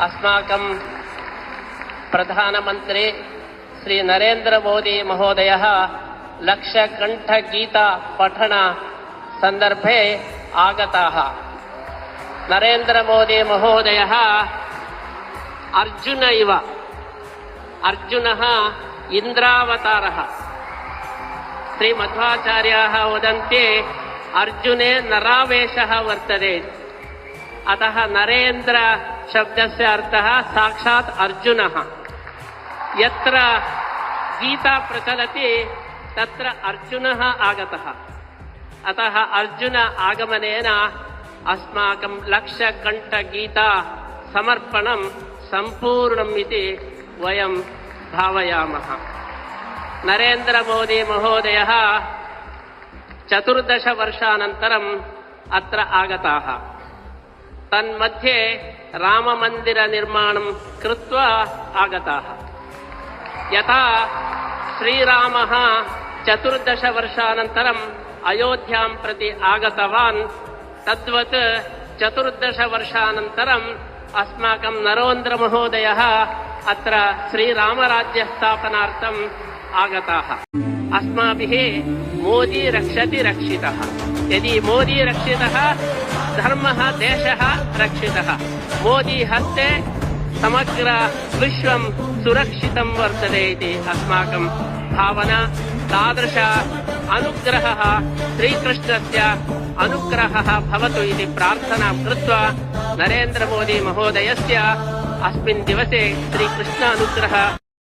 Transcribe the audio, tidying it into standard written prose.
अस्माकं प्रधानमन्त्री श्री नरेन्द्र मोदी महोदयः लक्षकण्ठगीता पठन संदर्भे आगताः। नरेन्द्र मोदी महोदयः अर्जुन इव, अर्जुनः इन्द्रावतारः। श्रीमध्वाचार्याः वदन्ति अर्जुने नरावेशः वर्तते। अतः नरेन्द्र शब्दस्य अर्थः साक्षात् अर्जुनः। यत्र गीता प्रचलति तत्र अर्जुनः आगतः। अतः अर्जुन आगमनेन अस्माकं लक्षकण्ठगीता समर्पणं सम्पूर्णम् इति वयं भावयामः। नरेन्द्र मोदी महोदयः 14 वर्षानन्तरम् अत्र आगताः। तन्मध्ये राममन्दिरनिर्माणं कृत्वा आगताः। यथा श्रीरामः 14 वर्षानन्तरम् अयोध्यां प्रति आगतवान्, तद्वत् 14 वर्षानन्तरम् अस्माकं नरेन्द्र महोदयः अत्र श्रीरामराज्यस्थापनार्थम् आगताः। अस्माभिः मोदी रक्षति रक्षितः। यदि मोदी रक्षितः, धर्मः देशः रक्षितः। मोदी हस्ते समग्र विश्वं सुरक्षितं वर्तते इति अस्माकं भावना। तादृश अनुग्रहः श्रीकृष्णस्य अनुग्रहः भवतु इति प्रार्थनां कृत्वा नरेन्द्र मोदी महोदयस्य अस्मिन् दिवसे श्रीकृष्ण अनुग्रह